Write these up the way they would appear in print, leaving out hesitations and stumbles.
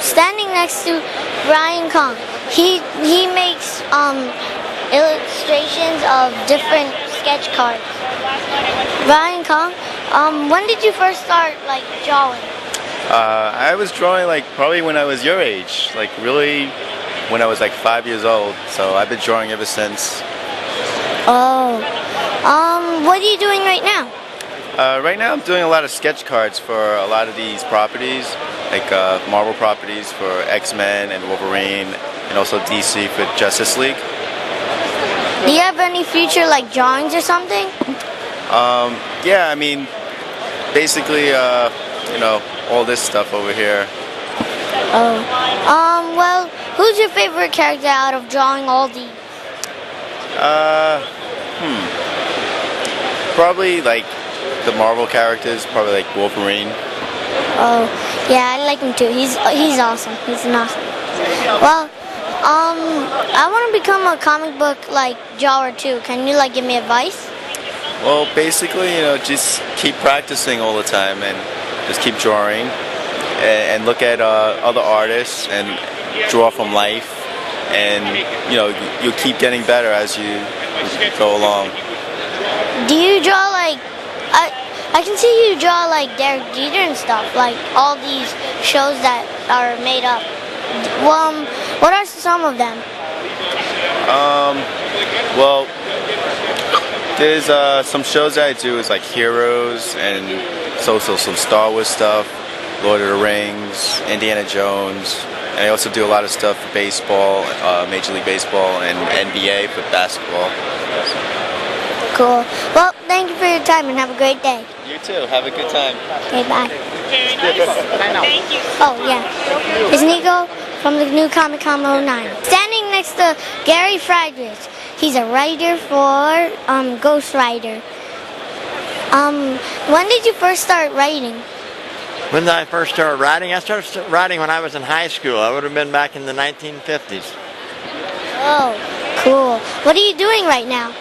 standing next to Bryan Kong. He makes illustrations of different sketch cards. Bryan Kong, when did you first start like drawing? I was drawing like probably when I was your age, like really when I was like 5 years old. So I've been drawing ever since. Oh, what are you doing right now? Right now I'm doing a lot of sketch cards for a lot of these properties, like Marvel properties for X-Men and Wolverine, and also DC for Justice League. Do you have any future like drawings or something? Yeah, I mean, basically, all this stuff over here. Oh, well, who's your favorite character out of drawing all these? Probably like the Marvel characters, probably like Wolverine. Oh, yeah, I like him too. He's awesome. He's an awesome. Well, I want to become a comic book like drawer too. Can you like give me advice? Well, basically, just keep practicing all the time and just keep drawing and look at other artists and draw from life, and you'll keep getting better as you go along. Do you draw like I can see you draw like Derek Jeter and stuff, like all these shows that are made up. What are some of them? Well, there's some shows that I do is like Heroes, and so some Star Wars stuff, Lord of the Rings, Indiana Jones, and I also do a lot of stuff for baseball, Major League Baseball, and NBA for basketball. Cool. Well, thank you for your time and have a great day. You too. Have a good time. Okay, bye. Very nice. Thank you. Oh, yeah. It's Nico from the new Comic Con 09. Standing next to Gary Friedrich. He's a writer for Ghost Rider. When did you first start writing? When did I first start writing? I started writing when I was in high school. I would have been back in the 1950s. Oh, cool. What are you doing right now?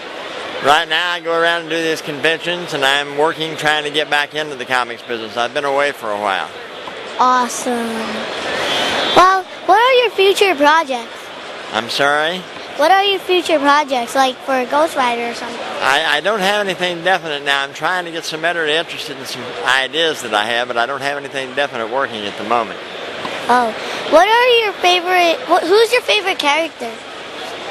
Right now I go around and do these conventions, and I'm working trying to get back into the comics business. I've been away for a while. Awesome. Well, what are your future projects? I'm sorry? What are your future projects, like for Ghost Rider or something? I don't have anything definite now. I'm trying to get some editors interested in some ideas that I have, but I don't have anything definite working at the moment. Oh, who's your favorite character?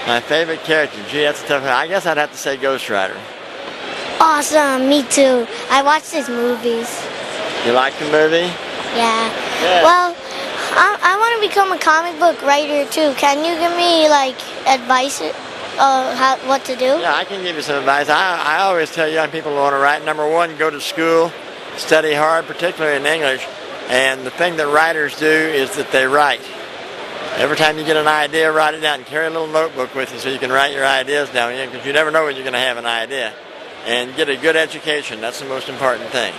My favorite character? Gee, that's a tough one. I guess I'd have to say Ghost Rider. Awesome, me too. I watched his movies. You like the movie? Yeah. Well, I want to become a comic book writer too. Can you give me like advice what to do? Yeah, I can give you some advice. I always tell young people who want to write, number one, go to school, study hard, particularly in English. And the thing that writers do is that they write. Every time you get an idea, write it down and carry a little notebook with you so you can write your ideas down, because you never know when you're going to have an idea. And get a good education. That's the most important thing.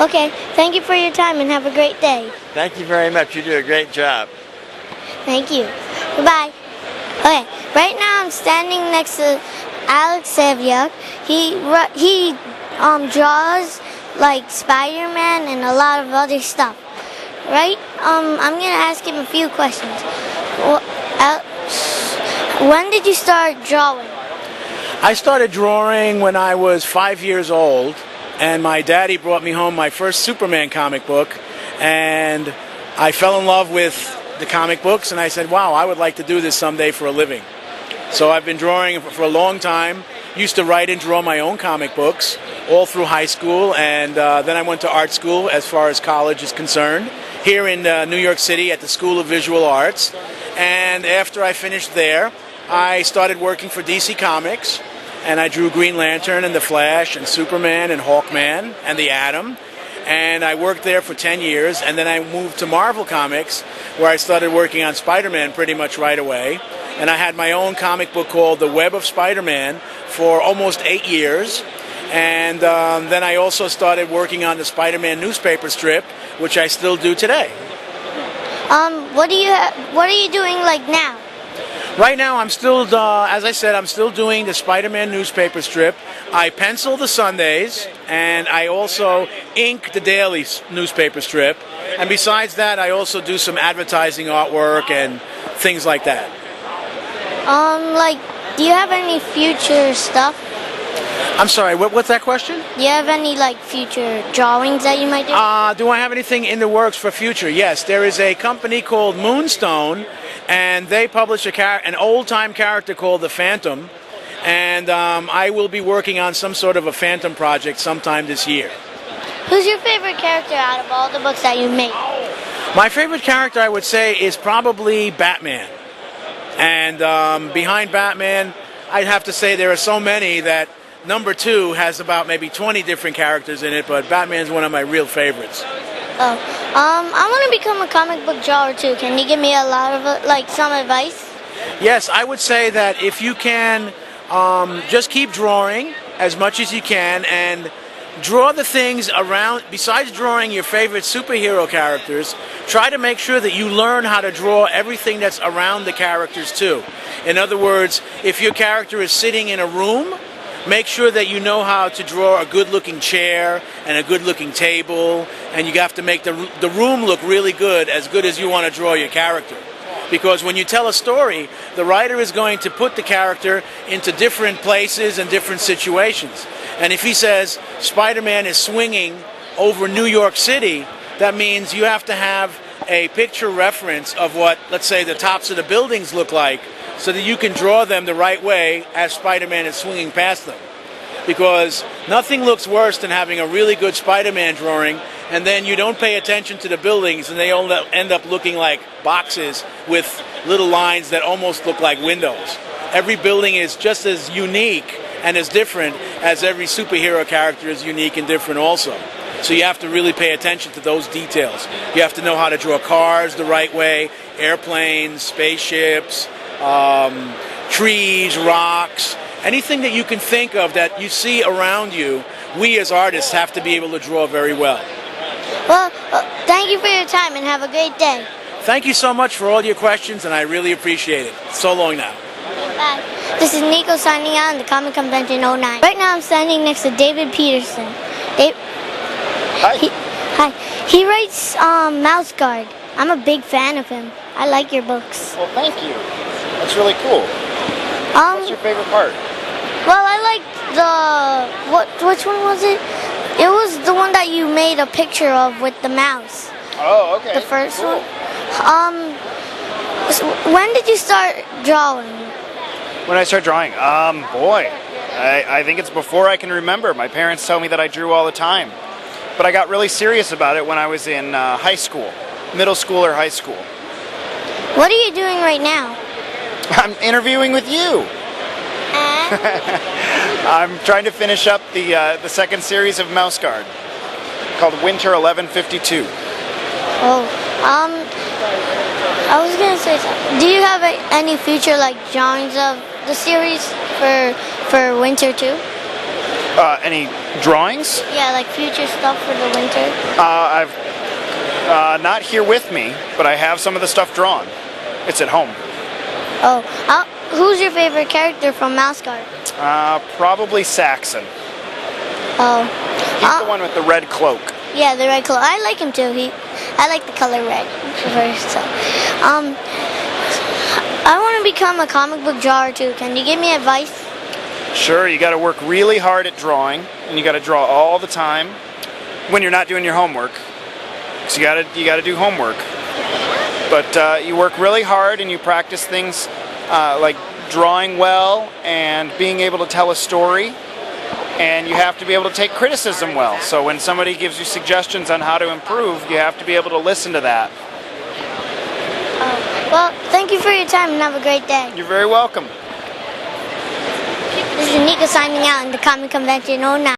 Okay, thank you for your time and have a great day. Thank you very much. You do a great job. Thank you. Goodbye. Okay, right now I'm standing next to Avia. He draws like Spider-Man and a lot of other stuff. Right? I'm going to ask him a few questions. When did you start drawing? I started drawing when I was 5 years old, and my daddy brought me home my first Superman comic book, and I fell in love with the comic books, and I said, wow, I would like to do this someday for a living. So I've been drawing for a long time. Used to write and draw my own comic books all through high school, and then I went to art school as far as college is concerned, here in New York City at the School of Visual Arts. And after I finished there, I started working for DC Comics, and I drew Green Lantern and The Flash and Superman and Hawkman and The Atom. And I worked there for 10 years, and then I moved to Marvel Comics, where I started working on Spider-Man pretty much right away. And I had my own comic book called The Web of Spider-Man for almost 8 years. And then I also started working on the Spider-Man newspaper strip, which I still do today. What are you doing like now? Right now, I'm still, as I said, I'm still doing the Spider-Man newspaper strip. I pencil the Sundays, and I also ink the daily newspaper strip. And besides that, I also do some advertising artwork and things like that. Like, do you have any future stuff? I'm sorry, what's that question? Do you have any, like, future drawings that you might do? Do I have anything in the works for future? Yes, there is a company called Moonstone, and they publish an old-time character called the Phantom, and I will be working on some sort of a Phantom project sometime this year. Who's your favorite character out of all the books that you made? My favorite character, I would say, is probably Batman. And behind Batman, I'd have to say there are so many that number 2 has about maybe 20 different characters in it, but Batman's one of my real favorites. I want to become a comic book drawer too. Can you give me a lot of, like, some advice? Yes, I would say that if you can just keep drawing as much as you can and draw the things around, besides drawing your favorite superhero characters, try to make sure that you learn how to draw everything that's around the characters too. In other words, if your character is sitting in a room, make sure that you know how to draw a good-looking chair and a good-looking table, and you have to make the room look really good as you want to draw your character. Because when you tell a story, the writer is going to put the character into different places and different situations. And if he says Spider-Man is swinging over New York City, that means you have to have a picture reference of what, let's say, the tops of the buildings look like, so that you can draw them the right way as Spider-Man is swinging past them. Because nothing looks worse than having a really good Spider-Man drawing, and then you don't pay attention to the buildings, and they all end up looking like boxes with little lines that almost look like windows. Every building is just as unique and as different as every superhero character is unique and different also. So you have to really pay attention to those details. You have to know how to draw cars the right way, airplanes, spaceships, trees, rocks, anything that you can think of that you see around you, we as artists have to be able to draw very well. Well, thank you for your time and have a great day. Thank you so much for all your questions, and I really appreciate it. So long now. Bye. This is Nico signing out in the Comic Convention 09. Right now I'm standing next to David Peterson. Hi. Hi. He writes Mouse Guard. I'm a big fan of him. I like your books. Well, thank you. That's really cool. What's your favorite part? Well, I like which one was it? It was the one that you made a picture of with the mouse. Oh, okay. The first cool. one. When did you start drawing? When I start drawing? Boy, I think it's before I can remember. My parents tell me that I drew all the time. But I got really serious about it when I was in high school, middle school or high school. What are you doing right now? I'm interviewing with you. And? I'm trying to finish up the second series of Mouse Guard called Winter 1152. Oh, I was gonna say something. Do you have any future like drawings of the series for Winter 2? Any drawings? Yeah, like future stuff for the winter. I've not here with me, but I have some of the stuff drawn. It's at home. Oh, who's your favorite character from Mouse Guard? Probably Saxon. Oh, He's the one with the red cloak. Yeah, the red cloak. I like him too. I like the color red. So, I want to become a comic book drawer too. Can you give me advice? Sure, you got to work really hard at drawing, and you got to draw all the time when you're not doing your homework. So you got to do homework. But you work really hard and you practice things like drawing well and being able to tell a story. And you have to be able to take criticism well. So when somebody gives you suggestions on how to improve, you have to be able to listen to that. Well, thank you for your time and have a great day. You're very welcome. This is Nico signing out in the Comic Convention 09.